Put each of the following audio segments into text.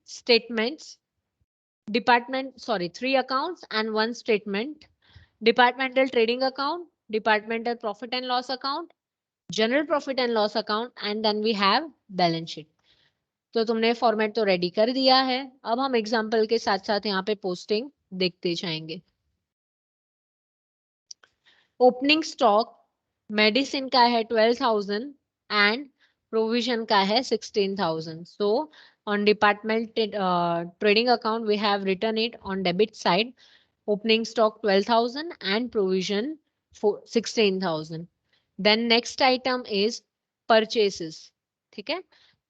statements, three accounts and one statement, departmental trading account, departmental profit and loss account, general profit and loss account, and then we have balance sheet. तो तुमने format तो ready कर दिया है, अब हम example के साथ साथ यहाँ पे पोस्टिंग देखते जाएंगे। ओपनिंग स्टॉक मेडिसिन का है 12,000 एंड प्रोविजन का है 16,000. So on department trading account we have return it on debit side, opening stock 12,000 and provision 16,000. Then next item is purchases. ठीक है,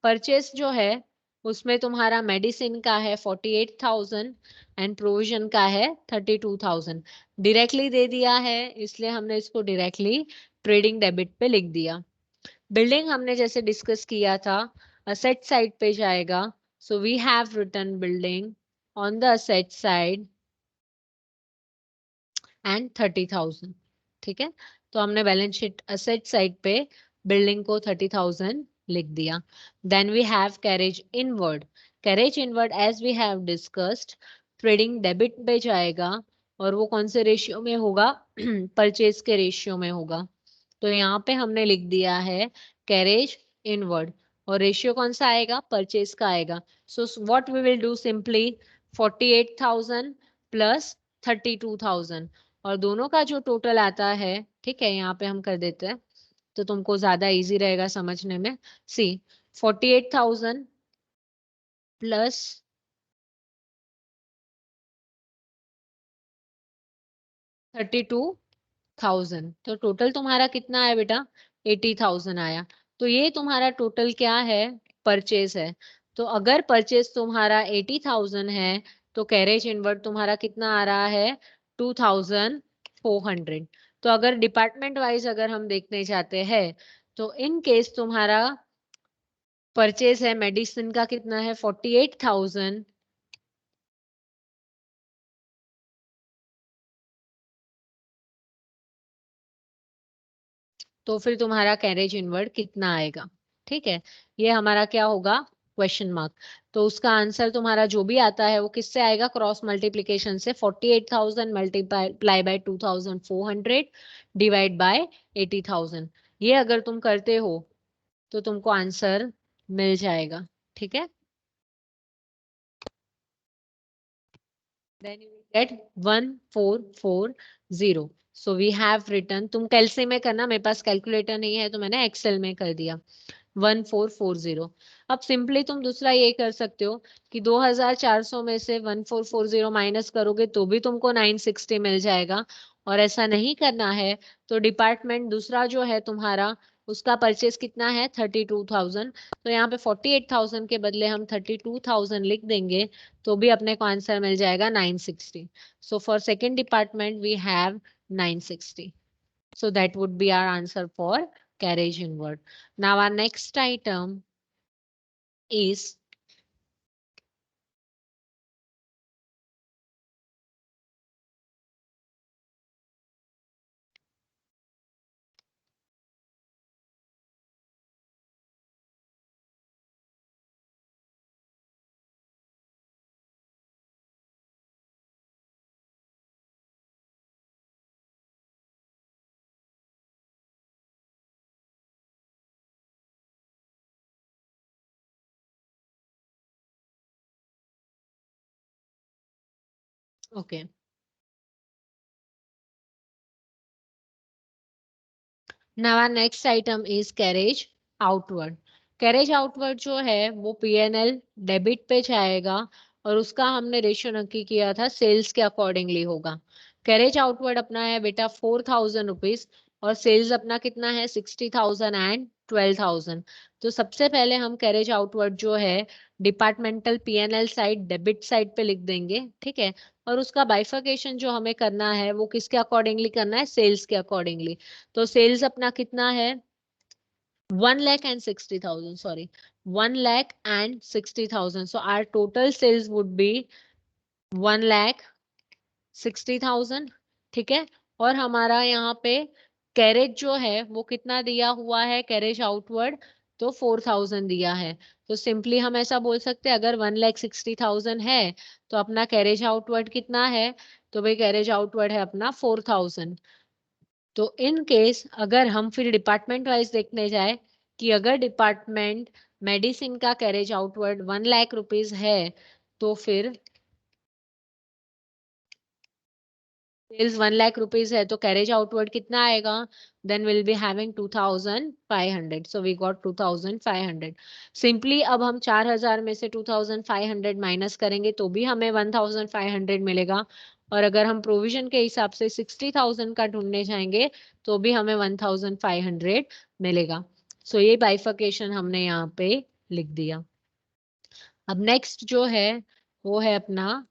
परचेस जो है उसमें तुम्हारा मेडिसिन का है 48,000 एंड प्रोविजन का है 32,000. डायरेक्टली दे दिया है इसलिए हमने इसको डायरेक्टली ट्रेडिंग डेबिट पे लिख दिया. बिल्डिंग हमने जैसे डिस्कस किया था असेट साइड पे जाएगा, so we have written building on the asset side and 30,000. ठीक है, तो हमने बैलेंस शीट असेट साइड पे बिल्डिंग को 30,000 लिख दिया. Then we have carriage inward. Carriage inward as we have discussed trading debit पे जाएगा और वो कौन से रेशियो में होगा? परचेज के रेशियो में होगा. तो यहाँ पे हमने लिख दिया है कैरेज इनवर्ड और रेशियो कौन सा आएगा? परचेज का आएगा. So what we will do simply 48,000 plus 32,000 और दोनों का जो टोटल आता है, ठीक है, यहाँ पे हम कर देते हैं तो तुमको ज्यादा इजी रहेगा समझने में. सी 48,000 प्लस 32,000 तो टोटल तुम्हारा कितना आया बेटा? 80,000 आया. तो ये तुम्हारा टोटल क्या है? परचेज है. तो अगर परचेज तुम्हारा 80,000 है तो कैरेज इनवर्ड तुम्हारा कितना आ रहा है? 2,400. तो अगर डिपार्टमेंट वाइज अगर हम देखने जाते हैं तो इन केस तुम्हारा परचेज है मेडिसिन का कितना है? 48,000 तो फिर तुम्हारा कैरेज इनवर्ड कितना आएगा? ठीक है, ये हमारा क्या होगा? Question mark. तो उसका आंसर तुम्हारा जो भी आता है वो किससे आएगा? क्रॉस मल्टीप्लीकेशन से. 48,000 मल्टीप्लाई बाय 2,400 डिवाइड बाय 80,000. ये अगर तुम करते हो तो तुमको आंसर मिल जाएगा. ठीक है, then you will get 1440. so we have written, तुम कैलसी में करना, मेरे पास कैलकुलेटर नहीं है तो मैंने एक्सेल में कर दिया 1440. अब सिंपली तुम दूसरा ये कर सकते हो कि 2,400 में से 1440 माइनस करोगे तो भी तुमको 960 मिल जाएगा. और ऐसा नहीं करना है तो डिपार्टमेंट दूसरा जो है तुम्हारा उसका परचेस कितना है? 32,000. तो यहाँ पे 48,000 के बदले हम 32,000 लिख देंगे तो भी अपने को आंसर मिल जाएगा 960. So for second department we have 960. So that would be our answer for carriage inward. Now our next item is okay. Now our next item is carriage outward. Carriage outward जो है वो PNL debit पे जाएगा और उसका हमने ratio नक्की किया था सेल्स के अकॉर्डिंगली होगा. कैरेज आउटवर्ड अपना है बेटा 4,000 रुपीज और सेल्स अपना कितना है? 60,000 एंड 12,000. तो सबसे पहले हम कैरेज आउटवर्ड जो है departmental PNL side debit side पे लिख देंगे. ठीक है, और उसका बाइफर्केशन जो हमें करना है वो किसके अकॉर्डिंगली करना है? सेल्स के अकॉर्डिंगली. तो सेल्स अपना कितना है? 1,60,000, sorry, 1,60,000. So our total sales would be 1,60,000. ठीक है, और हमारा यहाँ पे कैरेज जो है वो कितना दिया हुआ है? कैरेज आउटवर्ड तो 4000 दिया है। तो सिंपली हम ऐसा बोल सकते हैं, अगर 1,60,000 है तो अपना कैरेज आउटवर्ड कितना है? तो भाई कैरेज आउटवर्ड है अपना 4000। तो इन केस अगर हम फिर डिपार्टमेंट वाइज देखने जाए कि अगर डिपार्टमेंट मेडिसिन का कैरेज आउटवर्ड 1,00,000 रुपीज है, तो फिर सेल्स 1,00,000 है तो कैरेज आउटवर्ड कितना आएगा? Then will be having 2,500, so we got 2,500। Simply अब हम 4,000 में से 2,500 माइनस करेंगे तो भी हमें 1,500 मिलेगा, और अगर हम प्रोविजन के हिसाब से 60,000 का ढूंढने जाएंगे तो भी हमें 1,500 मिलेगा। सो ये बाइफर्केशन हमने यहाँ पे लिख दिया। अब नेक्स्ट जो है वो है अपना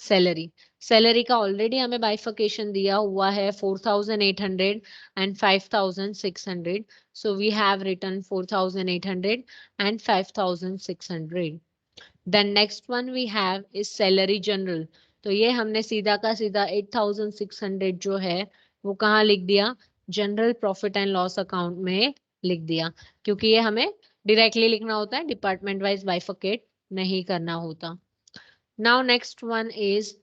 सैलरी। सैलरी का ऑलरेडी हमें बाइफर्केशन दिया हुआ है 4,800 and 5,600। So we have written 4,800 and 5,600। Then next one we have is salary general. तो ये हमने सीधा का सीधा 8,600 जो है वो कहाँ लिख दिया? General profit and loss account में लिख दिया, क्योंकि ये हमें डायरेक्टली लिखना होता है, डिपार्टमेंट वाइज बाइफर्केट नहीं करना होता। Now next one is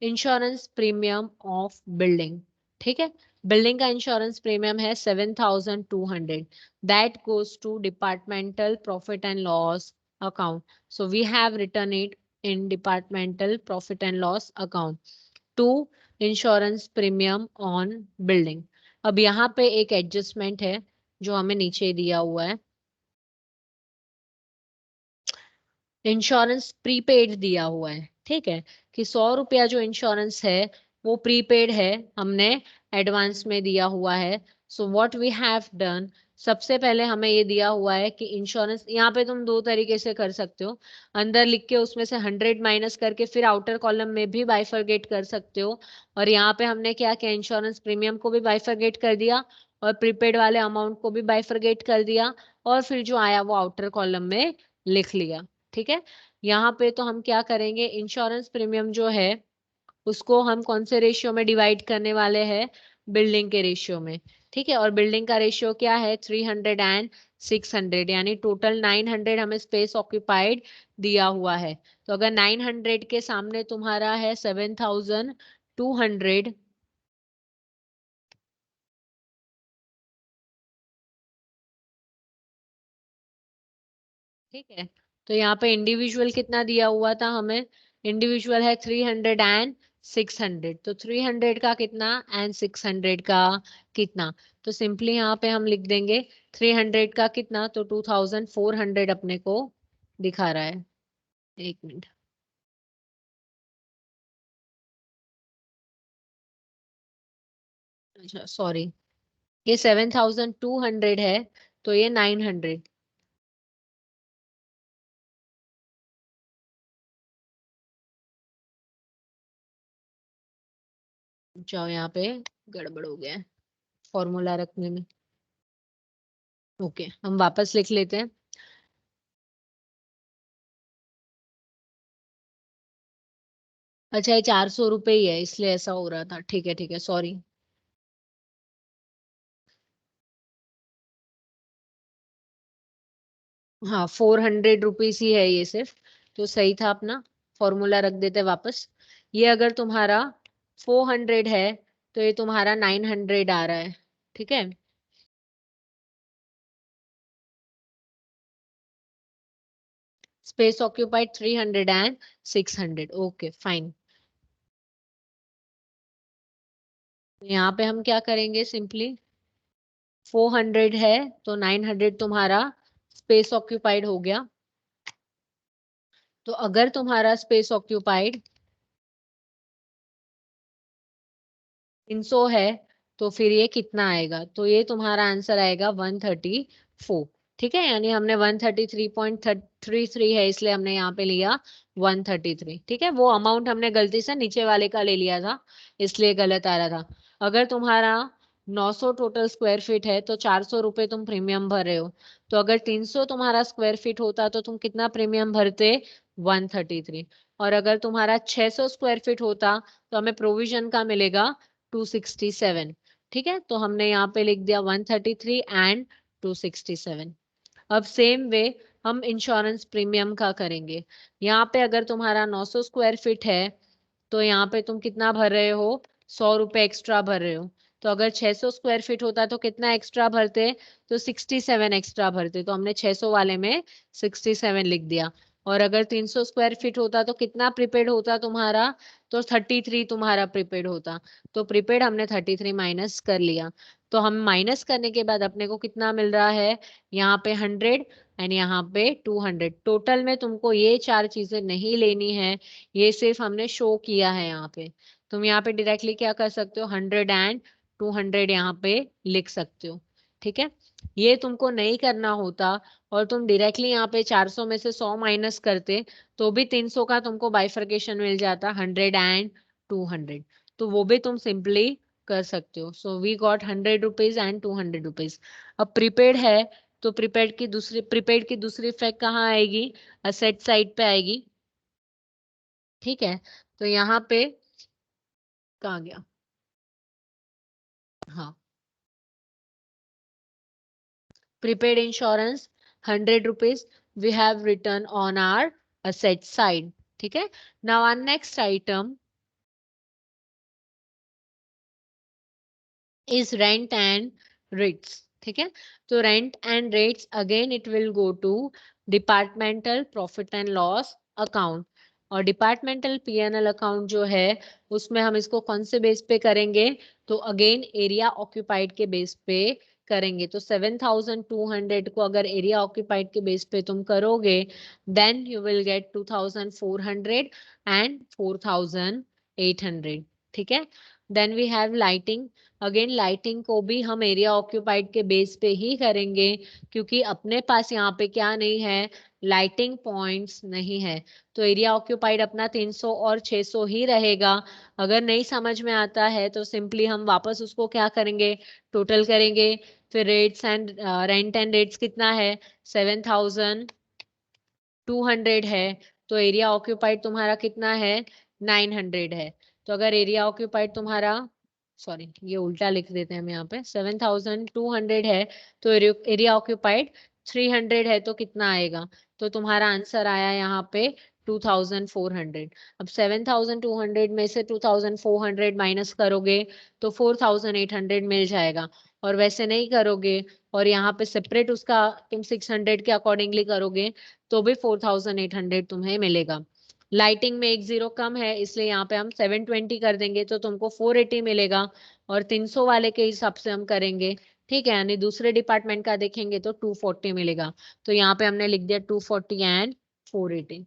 insurance premium of building. ठीक है, बिल्डिंग का इंश्योरेंस प्रीमियम है 7,200, that goes to departmental profit and loss account. So we have return it in departmental profit and loss account to insurance premium on building. अब यहाँ पे एक adjustment है जो हमें नीचे दिया हुआ है, इंश्योरेंस प्रीपेड दिया हुआ है। ठीक है, कि 100 रुपया जो इंश्योरेंस है वो प्रीपेड है, हमने एडवांस में दिया हुआ है। So what we have done, सबसे पहले हमें ये दिया हुआ है कि इंश्योरेंस, यहाँ पे तुम दो तरीके से कर सकते हो, अंदर लिख के उसमें से 100 माइनस करके फिर आउटर कॉलम में भी बाइफरगेट कर सकते हो। और यहाँ पे हमने क्या किया, इंश्योरेंस प्रीमियम को भी बाइफरगेट कर दिया और प्रीपेड वाले अमाउंट को भी बाइफरगेट कर दिया, और फिर जो आया वो आउटर कॉलम में लिख लिया। ठीक है, यहाँ पे तो हम क्या करेंगे, इंश्योरेंस प्रीमियम जो है उसको हम कौन से रेशियो में डिवाइड करने वाले हैं? बिल्डिंग के रेशियो में। ठीक है, और बिल्डिंग का रेशियो क्या है? 300 एंड 600, यानी टोटल 900 हमें स्पेस ऑक्यूपाइड दिया हुआ है। तो अगर 900 के सामने तुम्हारा है 7,200, ठीक है, तो यहाँ पे इंडिविजुअल कितना दिया हुआ था हमें? इंडिविजुअल है 300 एंड 600, तो 300 का कितना एंड 600 का कितना? तो सिंपली यहाँ पे हम लिख देंगे 300 का कितना, तो 2,400 अपने को दिखा रहा है। एक मिनट, अच्छा सॉरी, ये 7,200 है, तो ये 900। जाओ, यहाँ पे गड़बड़ हो गया है फॉर्मूला रखने में। ओके, हम वापस लिख लेते हैं। अच्छा, ये 400 रुपये ही है इसलिए ऐसा हो रहा था। ठीक है ठीक है, सॉरी। हाँ, 400 रुपीज ही है ये सिर्फ, तो सही था अपना, फॉर्मूला रख देते वापस। ये अगर तुम्हारा 400 है तो ये तुम्हारा 900 आ रहा है। ठीक है, space occupied 300 and 600। Okay fine, यहाँ पे हम क्या करेंगे, सिंपली 400 है तो 900 तुम्हारा स्पेस ऑक्यूपाइड हो गया। तो अगर तुम्हारा स्पेस ऑक्यूपाइड 300 है तो फिर ये कितना आएगा? तो ये तुम्हारा आंसर आएगा 134। ठीक है, यानी हमने 133.33 है इसलिए हमने यहाँ पे लिया 133। ठीक है, वो अमाउंट हमने गलती से नीचे वाले का ले लिया था इसलिए गलत आ रहा था। अगर तुम्हारा 900 टोटल स्क्वायर फीट है तो 400 रुपये तुम प्रीमियम भर रहे हो, तो अगर 300 तुम्हारा स्क्वायर फीट होता तो तुम कितना प्रीमियम भरते? 133। और अगर तुम्हारा 600 स्क्वायर फीट होता तो हमें प्रोविजन का मिलेगा 267। ठीक है, तो हमने यहाँ पे लिख दिया 133 एंड 267। अब सेम वे हम इंश्योरेंस प्रीमियम का करेंगे। यहाँ पे अगर तुम्हारा 900 स्क्वायर फीट है तो यहाँ पे तुम कितना भर रहे हो, 100 रुपए एक्स्ट्रा भर रहे हो। तो अगर 600 स्क्वायर फीट होता तो कितना एक्स्ट्रा भरते, तो 67 एक्स्ट्रा भरते। तो हमने 600 वाले में 67 लिख दिया। और अगर 300 स्क्वायर फीट होता तो कितना प्रीपेड होता तुम्हारा, तो 33 तुम्हारा प्रीपेड होता। तो प्रीपेड हमने 33 माइनस कर लिया। तो हम माइनस करने के बाद अपने को कितना मिल रहा है, यहाँ पे 100 एंड यहाँ पे 200। टोटल में तुमको ये चार चीजें नहीं लेनी है, ये सिर्फ हमने शो किया है यहाँ पे। तुम यहाँ पे डायरेक्टली क्या कर सकते हो, 100 एंड 200 यहाँ पे लिख सकते हो। ठीक है, ये तुमको नहीं करना होता और तुम डायरेक्टली यहाँ पे 400 में से 100 माइनस करते तो भी 300 का तुमको बाइफर्केशन मिल जाता, 100 एंड 200। तो वो भी तुम सिंपली कर सकते हो। So we got 100 rupees and 200 rupees. अब प्रीपेड है तो प्रीपेड की दूसरी इफेक्ट कहाँ आएगी, असेट साइड पे आएगी। ठीक है, तो यहाँ पे कहाँ गया, हाँ, prepaid insurance 100 rupees we have written on our asset side. ठीक है, now our next item is rent and rates. ठीक है, तो rent and rates again it will go to departmental profit and loss account। और departmental PNL account जो है उसमें हम इसको कौन से बेस पे करेंगे, तो अगेन एरिया ऑक्यूपाइड के बेस पे करेंगे। तो 7200 को अगर एरिया ऑक्यूपाइड के बेस पे तुम करोगे then you will get 2400 and 4800। ठीक है, then we have lighting. Again lighting को भी हम एरिया ऑक्यूपाइड के बेस पे ही करेंगे क्योंकि अपने पास यहाँ पे क्या नहीं है, लाइटिंग पॉइंट्स नहीं है। तो एरिया ऑक्यूपाइड अपना 300 और 600 ही रहेगा। अगर नहीं समझ में आता है तो सिंपली हम वापस उसको क्या करेंगे, टोटल करेंगे। फिर rates and rent and rates कितना है, 7200 है। तो एरिया ऑक्यूपाइड तुम्हारा कितना है, 900 है। तो अगर एरिया ऑक्यूपाइड तुम्हारा, सॉरी ये उल्टा लिख देते हैं हम यहाँ पे, 7200 है तो एरिया ऑक्यूपाइड 300 है तो कितना आएगा, तो तुम्हारा आंसर आया यहाँ पे 2400। अब 7200 में से 2400 माइनस करोगे तो 4800 मिल जाएगा। और वैसे नहीं करोगे और यहाँ पे सेपरेट उसका तुम 600 के अकॉर्डिंगली करोगे तो भी 4800 तुम्हें मिलेगा। लाइटिंग में एक जीरो कम है इसलिए यहाँ पे हम 720 कर देंगे तो तुमको 480 मिलेगा। और 300 वाले के हिसाब से हम करेंगे, ठीक है, यानी दूसरे डिपार्टमेंट का देखेंगे तो 240 मिलेगा। तो यहाँ पे हमने लिख दिया 240 एंड 480।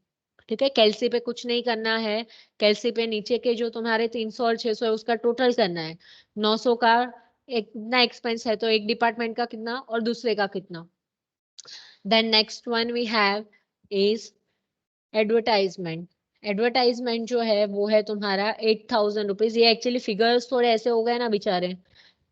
ठीक है, कैलसी पे कुछ नहीं करना है, कैलसी पे नीचे के जो तुम्हारे 300 और 600 है उसका टोटल करना है। 900 का एक कितना एक्सपेंस है तो एक डिपार्टमेंट का कितना और दूसरे का कितना। Then next one we have is advertisement. Advertisement जो है वो है तुम्हारा 8000 रुपीज। ये एक्चुअली फिगर्स थोड़े ऐसे हो गए ना बेचारे,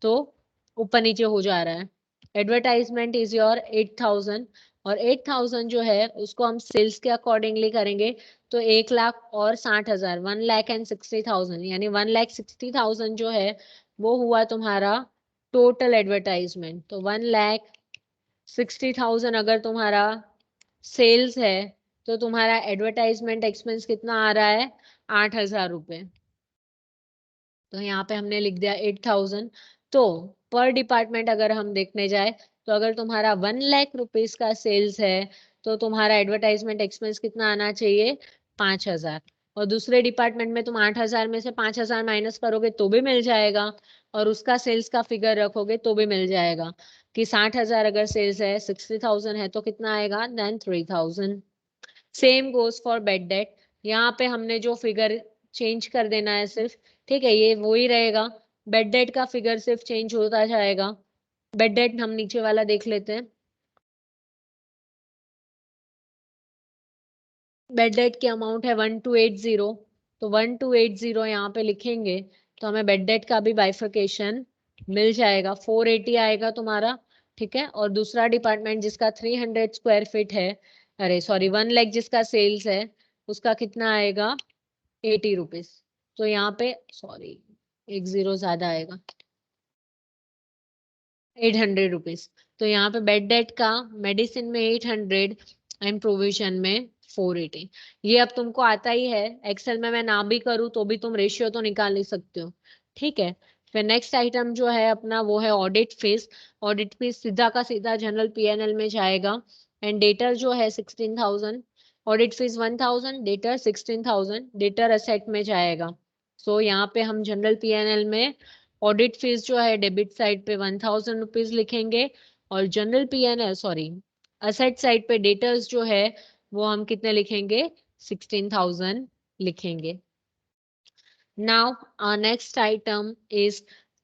तो ऊपर नीचे हो जा रहा है। Advertisement is your 8000। और 8000 जो है उसको हम सेल्स के अकॉर्डिंगली करेंगे तो 1 लाख और 60,000, 1,60,000 यानी 1,60,000 जो है वो हुआ तुम्हारा टोटल एडवर्टाइजमेंट। तो 1,60,000 अगर तुम्हारा सेल्स है तो तुम्हारा एडवर्टाइजमेंट एक्सपेंस कितना आ रहा है, 8,000 रुपए। तो यहाँ पे हमने लिख दिया 8,000। तो पर डिपार्टमेंट अगर हम देखने जाए तो अगर तुम्हारा 1 लाख रुपीज का सेल्स है तो तुम्हारा एडवर्टाइजमेंट एक्सपेंस कितना आना चाहिए, 5,000। और दूसरे डिपार्टमेंट में तुम 8,000 में से 5,000 माइनस करोगे तो भी मिल जाएगा और उसका सेल्स का फिगर रखोगे तो भी मिल जाएगा कि 60,000 अगर सेल्स है, 60,000 है तो कितना आएगा, then 3,000। Same goes for bad debt. यहाँ पे हमने जो फिगर चेंज कर देना है सिर्फ, ठीक है, ये वो ही रहेगा। बेड डेट का फिगर सिर्फ चेंज होता जाएगा। बेड डेट हम नीचे वाला देख लेते हैं। बेड डेट की अमाउंट है 1280। तो 1280 यहाँ पे लिखेंगे तो हमें बेड डेट का भी बाइफर्केशन मिल जाएगा, 480 आएगा तुम्हारा। ठीक है, और दूसरा डिपार्टमेंट जिसका 300 स्क्वायर फीट है, अरे सॉरी 1 लाख जिसका सेल्स है उसका कितना आएगा, 80 रुपीज। तो यहाँ पे सॉरी एक जीरो ज्यादा आएगा, 800 रुपीज। तो यहाँ पे बेड डेट का मेडिसिन में 800 एंड प्रोविजन में 480। ये अब तुमको आता ही है, एक्सेल में मैं ना भी करूँ तो भी तुम रेशियो तो निकाल ही सकते हो। ठीक है, फिर नेक्स्ट आइटम जो है अपना वो है ऑडिट फीस। ऑडिट फीस सीधा का सीधा जनरल पीएनएल में जाएगा एंड डेटर जो है 16,000, audit fees 1,000, debtor 16,000, debtor asset में जाएगा। सो यहाँ पे हम जनरल पीएनएल में ऑडिट फीस जो है डेबिट साइड पे 1,000 रुपीज लिखेंगे और general PNL sorry asset side पे डेटर्स जो है वो हम कितने लिखेंगे, 16,000 लिखेंगे। Now our next item is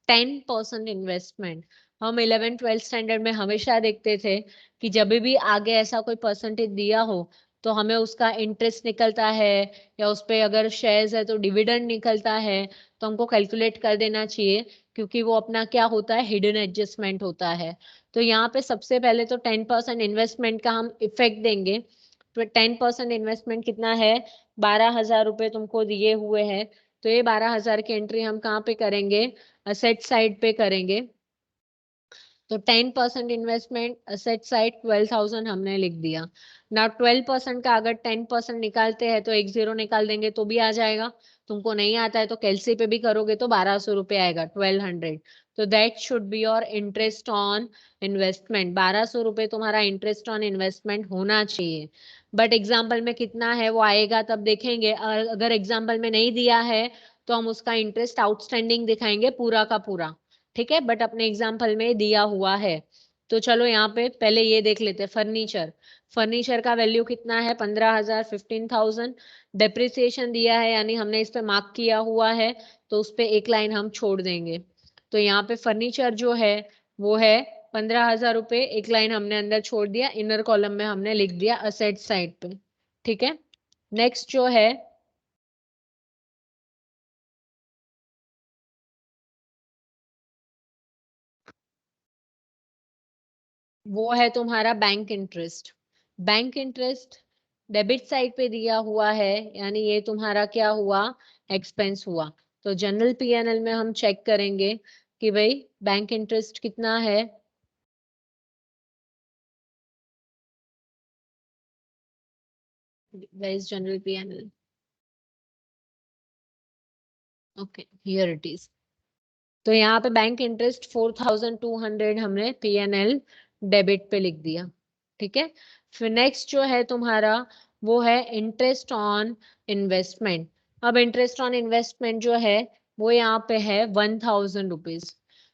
10% investment. हम 11th-12th स्टैंडर्ड में हमेशा देखते थे कि जब भी आगे ऐसा कोई परसेंटेज दिया हो तो हमें उसका इंटरेस्ट निकलता है या उस पे अगर शेयर्स है तो डिविडेंड निकलता है, तो हमको कैलकुलेट कर देना चाहिए क्योंकि वो अपना क्या होता है, हिडन एडजस्टमेंट होता है। तो यहाँ पे सबसे पहले तो 10% इन्वेस्टमेंट का हम इफेक्ट देंगे। तो 10% इन्वेस्टमेंट कितना है, 12,000 रुपये तुमको दिए हुए हैं। तो ये 12,000 की एंट्री हम कहाँ पे करेंगे, असेट साइड पे करेंगे। तो 10% इन्वेस्टमेंट असेट साइड 12,000 हमने लिख दिया ना। 12% का अगर 10% निकालते हैं तो एक जीरो निकाल देंगे तो भी आ जाएगा। तुमको नहीं आता है तो कैलसी पे भी करोगे तो 1,200 रुपये आएगा, 1,200। तो that should be your interest on investment. 1,200 रुपये तुम्हारा इंटरेस्ट ऑन इन्वेस्टमेंट होना चाहिए। बट एग्जाम्पल में कितना है वो आएगा तब देखेंगे। अगर एग्जाम्पल में नहीं दिया है तो हम उसका इंटरेस्ट आउटस्टैंडिंग दिखाएंगे पूरा का पूरा। ठीक है, बट अपने एग्जाम्पल में दिया हुआ है। तो चलो यहाँ पे पहले ये देख लेते हैं फर्नीचर। फर्नीचर का वैल्यू कितना है, 15,000, 15,000। डेप्रिसिएशन दिया है यानी हमने इस पे मार्क किया हुआ है तो उस पे एक लाइन हम छोड़ देंगे। तो यहाँ पे फर्नीचर जो है वो है 15,000 रुपये, एक लाइन हमने अंदर छोड़ दिया, इनर कॉलम में हमने लिख दिया असेट साइड पे। ठीक है, नेक्स्ट जो है वो है तुम्हारा bank interest. Bank interest debit side पे दिया हुआ है यानी ये तुम्हारा क्या हुआ, एक्सपेंस हुआ। तो जनरल पीएनएल में हम चेक करेंगे कि भाई बैंक इंटरेस्ट कितना है। Where is general PNL, okay here it is. तो यहाँ पे बैंक इंटरेस्ट 4,200 हमने पीएनएल डेबिट पे लिख दिया। ठीक है, फिर नेक्स्ट जो है तुम्हारा वो है इंटरेस्ट ऑन इन्वेस्टमेंट। अब इंटरेस्ट ऑन इन्वेस्टमेंट जो है वो यहाँ पे है 1,000 रुपीज।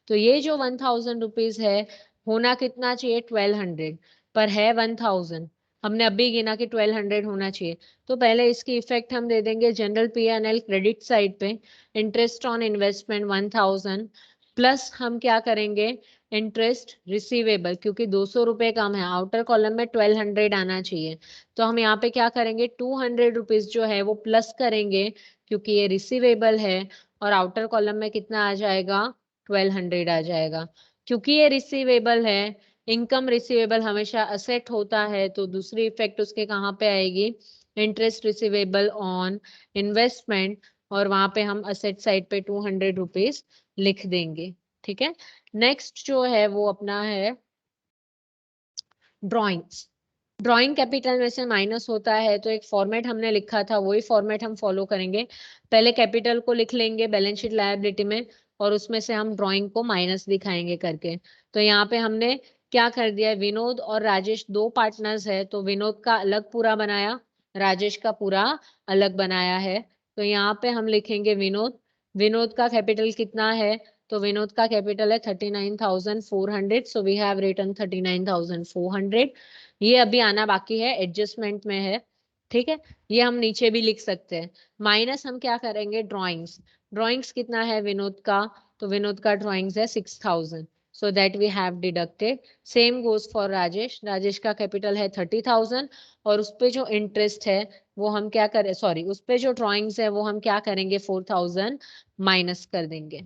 तो ये जो 1,000 रुपीज है होना कितना चाहिए, 1,200, पर है 1,000। हमने अभी गिना कि 1,200 होना चाहिए। तो पहले इसकी इफेक्ट हम दे देंगे जनरल पीएनएल क्रेडिट साइड पे। इंटरेस्ट ऑन इन्वेस्टमेंट 1,000 प्लस हम क्या करेंगे, इंटरेस्ट रिसीवेबल, क्योंकि 200 रुपये कम है, आउटर कॉलम में 1,200 आना चाहिए। तो हम यहाँ पे क्या करेंगे, 200 रुपीज जो है वो प्लस करेंगे क्योंकि ये रिसीवेबल है और आउटर कॉलम में कितना आ जाएगा, 1,200 आ जाएगा। क्योंकि ये रिसीवेबल है, इनकम रिसीवेबल हमेशा असेट होता है, तो दूसरी इफेक्ट उसके कहाँ पे आएगी, इंटरेस्ट रिसीवेबल ऑन इन्वेस्टमेंट, और वहां पे हम असेट साइड पे 200 रुपीज लिख देंगे। ठीक है, नेक्स्ट जो है वो अपना है ड्राइंग्स। ड्राइंग कैपिटल में से माइनस होता है तो एक फॉर्मेट हमने लिखा था वही फॉर्मेट हम फॉलो करेंगे। पहले कैपिटल को लिख लेंगे बैलेंस शीट लायबिलिटी में और उसमें से हम ड्राइंग को माइनस दिखाएंगे करके। तो यहाँ पे हमने क्या कर दिया, विनोद और राजेश दो पार्टनर्स है तो विनोद का अलग पूरा बनाया, राजेश का पूरा अलग बनाया है। तो यहाँ पे हम लिखेंगे विनोद। विनोद का कैपिटल कितना है, तो विनोद का कैपिटल है 39,400, सो वी हैव रिटन 39,400। ये अभी आना बाकी है, एडजस्टमेंट में है। ठीक है, ये हम नीचे भी लिख सकते हैं। माइनस हम क्या करेंगे, ड्राइंग्स। ड्राइंग्स कितना है विनोद का, तो विनोद का ड्राइंग्स है 6,000, so that we have deducted. Same goes for Rajesh. Rajesh का कैपिटल है 30,000 और उस पे जो इंटरेस्ट है वो हम क्या करें, सॉरी उस पे जो ड्राइंग्स है वो हम क्या करेंगे, 4,000 माइनस कर देंगे।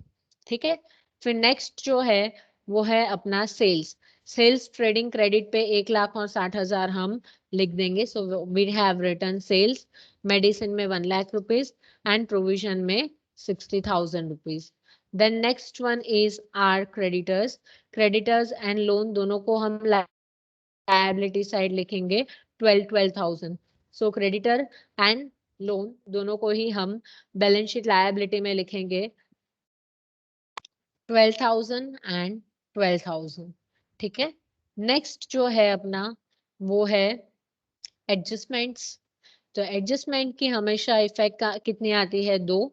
ठीक है, फिर नेक्स्ट जो है वो है अपना सेल्स। सेल्स ट्रेडिंग क्रेडिट पे 1,60,000 हम लिख देंगे। So we have return sales. Medicine में 1,00,000 रुपीज एंड प्रोविजन में 60,000 rupees. Then next one is our creditors. Creditors and loan दोनों को हम लायबिलिटी साइड लिखेंगे 12,000। सो क्रेडिटर एंड लोन दोनों को ही हम बैलेंस शीट लायबिलिटी में लिखेंगे 12,000 एंड 12,000। ठीक है, नेक्स्ट जो है अपना वो है एडजस्टमेंट्स। तो एडजस्टमेंट की हमेशा इफेक्ट कितनी आती है, 2।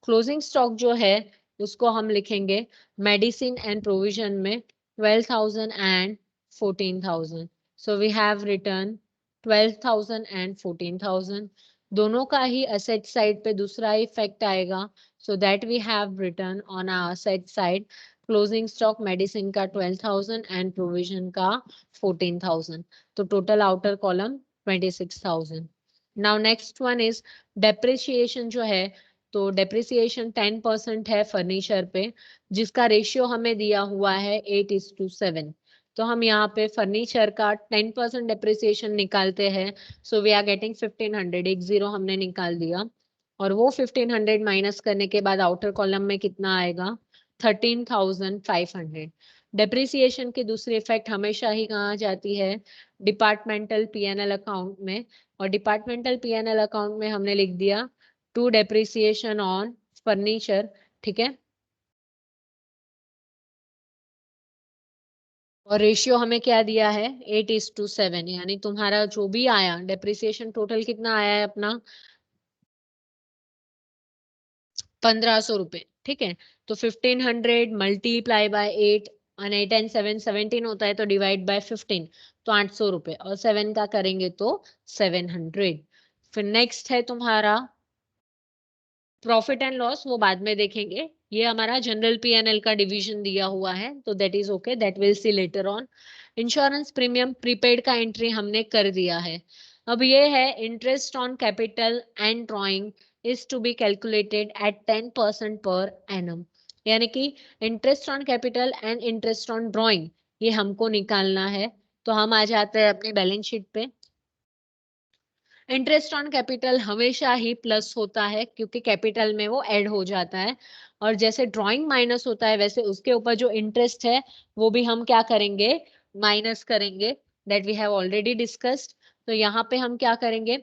क्लोजिंग स्टॉक जो है उसको हम लिखेंगे मेडिसिन एंड प्रोविजन में 12,000 and 14,000। So we have return 12,000 and 14,000। दोनों का ही असेट साइड पे दूसरा इफेक्ट आएगा, so that we have return on our asset side closing stock medicine का 12,000 एंड प्रोविजन का 14,000। तो total outer column 26,000। Now next one is depreciation जो है, तो डेप्रिसिएशन 10% है फर्नीचर पे, जिसका रेशियो हमें दिया हुआ है 8:7। तो हम यहाँ पे फर्नीचर का 10% डेप्रिसिएशन निकालते हैं। सो वी आर गेटिंग 1500, 10 हमने निकाल दिया, और वो 1500 माइनस करने के बाद आउटर कॉलम में कितना आएगा, 13,500। डेप्रिसिएशन की दूसरी इफेक्ट हमेशा ही कहाँ जाती है, डिपार्टमेंटल पीएनएल अकाउंट में, और डिपार्टमेंटल पीएनएल अकाउंट में हमने लिख दिया टू डेप्रिसिएशन ऑन फर्नीचर। ठीक है, और रेशियो हमें क्या दिया है, 8:7, यानी तुम्हारा जो भी आया डेप्रिसिएशन टोटल कितना आया है अपना, 1,500 रुपए। ठीक है, तो 1500 मल्टीप्लाई बाय 8, और 8 एंड 7 17 होता है, तो डिवाइड बाय 15, तो 800 रुपए, और 7 का करेंगे तो 700। फिर नेक्स्ट है तुम्हारा प्रॉफिट एंड लॉस, वो बाद में देखेंगे। ये हमारा जनरल पीएनएल का डिवीजन दिया हुआ है, तो that is okay, that will see later on. Insurance premium prepaid का एंट्री हमने कर दिया है। अब ये है interest on capital and drawing is to be calculated at 10% per annum, यानी कि interest on capital and interest on drawing ये हमको निकालना है। तो हम आ जाते हैं अपनी बैलेंस शीट पे। इंटरेस्ट ऑन कैपिटल हमेशा ही प्लस होता है, क्योंकि कैपिटल में वो ऐड हो जाता है, और जैसे ड्राइंग माइनस होता है वैसे उसके ऊपर जो इंटरेस्ट है वो भी हम क्या करेंगे, माइनस करेंगे, that we have already discussed. तो यहाँ पे हम क्या करेंगे,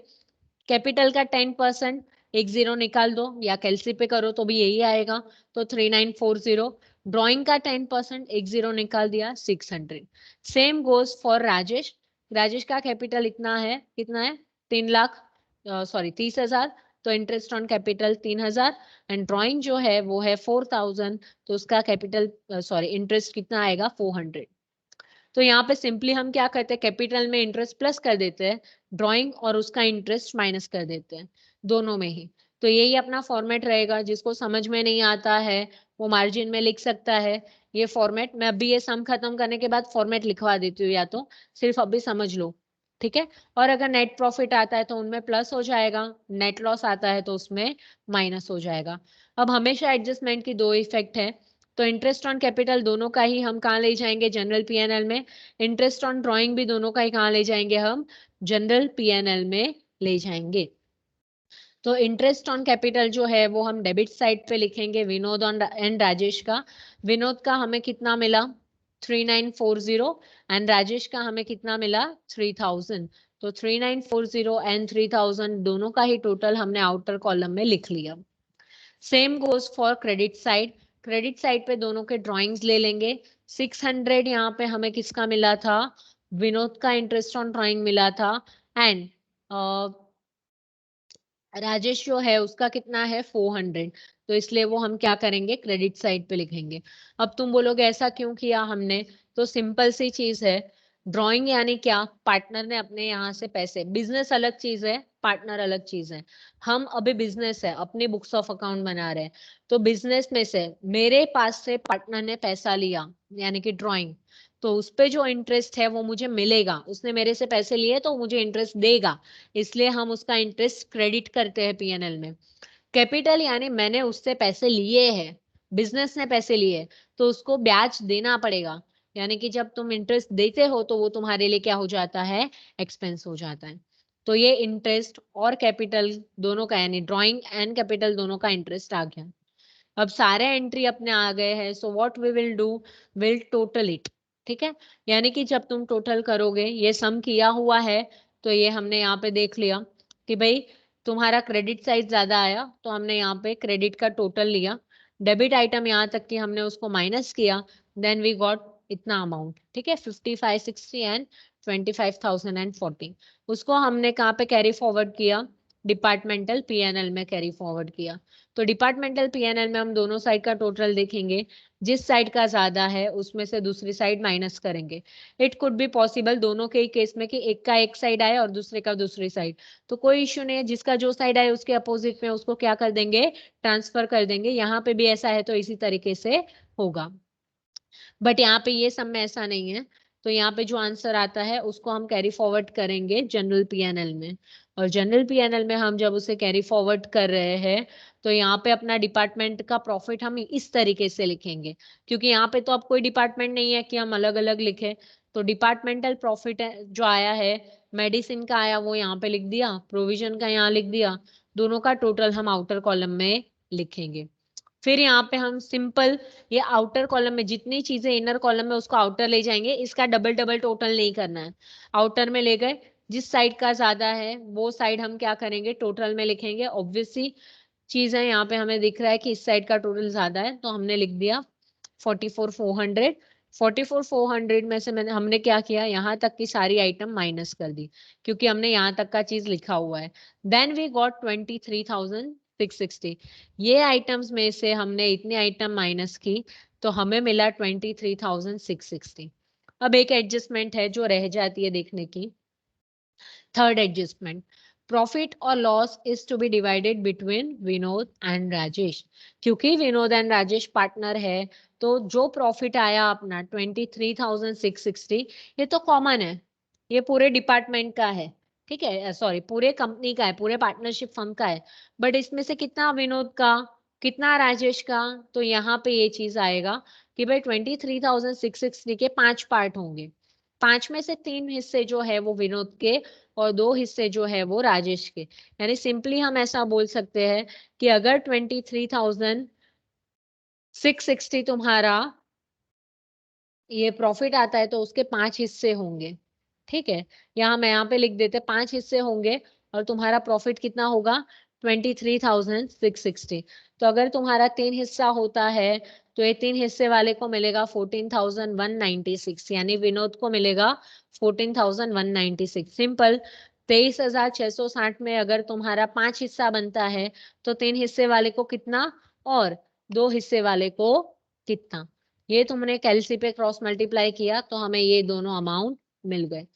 कैपिटल का 10%, एक जीरो निकाल दो या कैलसी पे करो तो भी यही आएगा, तो 3940। ड्राइंग का 10%, एक जीरो निकाल दिया, 600। Same goes for Rajesh. Rajesh का कैपिटल इतना है, कितना है, 3 लाख, सॉरी 30,000, तो interest on capital 3,000, and drawing जो है वो है 4,000, तो उसका कैपिटल सॉरी इंटरेस्ट कितना आएगा, 400। तो यहाँ पे सिंपली हम क्या करते हैं, कैपिटल में इंटरेस्ट प्लस कर देते हैं, ड्राइंग और उसका इंटरेस्ट माइनस कर देते हैं, दोनों में ही। तो यही अपना फॉर्मेट रहेगा, जिसको समझ में नहीं आता है वो मार्जिन में लिख सकता है। ये फॉर्मेट मैं अभी ये सम खत्म करने के बाद फॉर्मेट लिखवा देती हूँ, या तो सिर्फ अभी समझ लो। ठीक है, और अगर नेट प्रॉफिट आता है तो उनमें प्लस हो जाएगा, नेट लॉस आता है तो उसमें माइनस हो जाएगा। अब हमेशा एडजस्टमेंट की दो इफेक्ट है, तो इंटरेस्ट ऑन कैपिटल दोनों का ही हम कहाँ ले जाएंगे, जनरल पीएनएल में। इंटरेस्ट ऑन ड्राइंग भी दोनों का ही कहाँ ले जाएंगे, हम जनरल पीएनएल में ले जाएंगे। तो इंटरेस्ट ऑन कैपिटल जो है वो हम डेबिट साइड पे लिखेंगे, विनोद एंड राजेश का। विनोद का हमें कितना मिला, 3940, एंड राजेश का हमें कितना मिला, 3,000। तो 3940 एंड 3,000 दोनों का ही टोटल हमने आउटर कॉलम में लिख लिया। Same goes for credit side. Credit side पे दोनों के ड्राइंग्स ले लेंगे। 600 यहाँ पे हमें किसका मिला था, विनोद का इंटरेस्ट ऑन ड्राइंग मिला था, एंड राजेश जो है उसका कितना है, 400। तो इसलिए वो हम क्या करेंगे, क्रेडिट साइड पे लिखेंगे। अब तुम बोलोगे ऐसा क्यों किया हमने, तो सिंपल सी चीज है, ड्राइंग यानी क्या, पार्टनर ने अपने यहाँ से पैसे, बिजनेस अलग चीज है, पार्टनर अलग चीज है। हम अभी बिजनेस है, अपनी बुक्स ऑफ अकाउंट बना रहे हैं, तो बिजनेस में से मेरे पास से पार्टनर ने पैसा लिया, यानी कि ड्राइंग, तो उस पे जो इंटरेस्ट है वो मुझे मिलेगा, उसने मेरे से पैसे लिए तो मुझे इंटरेस्ट देगा, इसलिए हम उसका इंटरेस्ट क्रेडिट करते हैं पीएनएल में। कैपिटल यानी मैंने उससे पैसे लिए हैं, बिजनेस ने पैसे लिए, तो उसको ब्याज देना पड़ेगा, यानी कि जब तुम इंटरेस्ट देते हो तो वो तुम्हारे लिए क्या हो जाता है, एक्सपेंस हो जाता है। तो ये इंटरेस्ट और कैपिटल दोनों का, यानी ड्राइंग एंड कैपिटल दोनों का इंटरेस्ट आ गया। अब सारे एंट्री अपने आ गए हैं, so what we will do, will total it. ठीक है, यानी कि जब तुम टोटल करोगे, ये सम किया हुआ है, तो ये हमने यहाँ पे देख लिया कि भाई तुम्हारा क्रेडिट साइड ज्यादा आया, तो हमने यहाँ पे क्रेडिट का टोटल लिया, डेबिट आइटम यहाँ तक कि हमने उसको माइनस किया, देन वी गॉट इतना अमाउंट। ठीक है, 5560 एंड 25,040, उसको हमने कहाँ पे कैरी फॉरवर्ड किया, डिपार्टमेंटल पीएनएल में कैरी फॉरवर्ड किया। तो डिपार्टमेंटल पीएनएल में हम दोनों साइड का टोटल देखेंगे, जिस साइड का ज्यादा है उसमें से दूसरी साइड माइनस करेंगे। इट कुड बी पॉसिबल दोनों के ही केस में कि एक का एक साइड आए और दूसरे का दूसरी साइड, तो कोई इश्यू नहीं है, जिसका जो साइड आए उसके अपोजिट में उसको क्या कर देंगे, ट्रांसफर कर देंगे। यहाँ पे भी ऐसा है तो इसी तरीके से होगा, बट यहाँ पे ये सब में ऐसा नहीं है। तो यहाँ पे जो आंसर आता है उसको हम कैरी फॉरवर्ड करेंगे जनरल पीएनएल में, और जनरल पीएनएल में हम जब उसे कैरी फॉरवर्ड कर रहे हैं, तो यहाँ पे अपना डिपार्टमेंट का प्रॉफिट हम इस तरीके से लिखेंगे, क्योंकि यहाँ पे तो अब कोई डिपार्टमेंट नहीं है कि हम अलग अलग लिखे। तो डिपार्टमेंटल प्रॉफिट जो आया है, मेडिसिन का आया वो यहाँ पे लिख दिया, प्रोविजन का यहाँ लिख दिया, दोनों का टोटल हम आउटर कॉलम में लिखेंगे। फिर यहाँ पे हम सिंपल ये आउटर कॉलम में जितनी चीजें इनर कॉलम में उसको आउटर ले जाएंगे, इसका डबल डबल टोटल नहीं करना है। आउटर में ले गए, जिस साइड का ज्यादा है वो साइड हम क्या करेंगे, टोटल में लिखेंगे। ऑब्वियसली चीज है, यहाँ पे हमें दिख रहा है कि इस साइड का टोटल ज्यादा है, तो हमने लिख दिया 44,400। 44,400 में से हमने क्या किया, यहाँ तक की सारी आइटम माइनस कर दी, क्योंकि हमने यहाँ तक का चीज लिखा हुआ है। Then we got 23,660। ये आइटम्स में से हमने इतनी आइटम माइनस की, तो हमें मिला 23,660। अब एक एडजस्टमेंट है जो रह जाती है देखने की, थर्ड एडजस्टमेंट, प्रॉफिट और loss is to be divided between Vinod and Rajesh. क्योंकि विनोद एंड राजेश पार्टनर है, तो जो प्रॉफिट आया अपना 23,660, ये तो कॉमन है, ये पूरे डिपार्टमेंट का है। ठीक है, सॉरी पूरे कंपनी का है, पूरे पार्टनरशिप फर्म का है, बट इसमें से कितना विनोद का, कितना राजेश का, तो यहाँ पे ये चीज आएगा कि भाई 23,660 के 5 पार्ट होंगे, 5 में से 3 हिस्से जो है वो विनोद के, और 2 हिस्से जो है वो राजेश के। यानी सिंपली हम ऐसा बोल सकते हैं कि अगर 23,660 तुम्हारा ये प्रॉफिट आता है, तो उसके 5 हिस्से होंगे। ठीक है, यहाँ पे लिख देते 5 हिस्से होंगे, और तुम्हारा प्रॉफिट कितना होगा, 23,660। तो अगर तुम्हारा 3 हिस्सा होता है, तो ये 3 हिस्से वाले को मिलेगा 14,196, यानी विनोद को मिलेगा 14,196। सिंपल, 23,660 में अगर तुम्हारा 5 हिस्सा बनता है, तो 3 हिस्से वाले को कितना, और 2 हिस्से वाले को कितना, ये तुमने कैलसी पे क्रॉस मल्टीप्लाई किया, तो हमें ये दोनों अमाउंट मिल गए।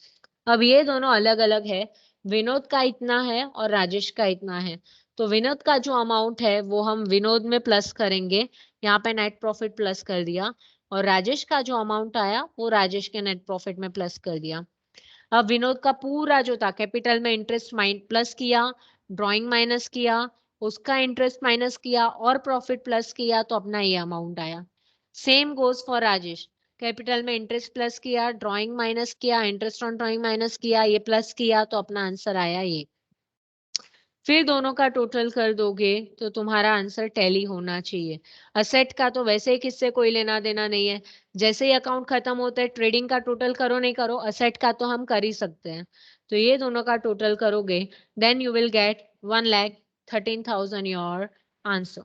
अब ये दोनों अलग अलग है, विनोद का इतना है और राजेश का इतना है, तो विनोद का जो अमाउंट है वो हम विनोद में प्लस करेंगे, यहाँ पे नेट प्रॉफिट प्लस कर दिया, और राजेश का जो अमाउंट आया वो राजेश के नेट प्रॉफिट में प्लस कर दिया। अब विनोद का पूरा जो था, कैपिटल में इंटरेस्ट प्लस किया, ड्राइंग माइनस किया, उसका इंटरेस्ट माइनस किया, और प्रॉफिट प्लस किया, तो अपना ये अमाउंट आया। Same goes for Rajesh, capital में इंटरेस्ट प्लस किया, ड्राइंग माइनस किया, इंटरेस्ट ऑन ड्राइंग माइनस किया, ये प्लस किया, तो अपना आंसर आया ये। फिर दोनों का टोटल कर दोगे तो तुम्हारा आंसर टैली होना चाहिए। असेट का तो वैसे ही किससे कोई लेना देना नहीं है, जैसे ही अकाउंट खत्म होता है, ट्रेडिंग का टोटल करो नहीं करो, असेट का तो हम कर ही सकते हैं। तो ये दोनों का टोटल करोगे, then you will get 1,13,000 your answer.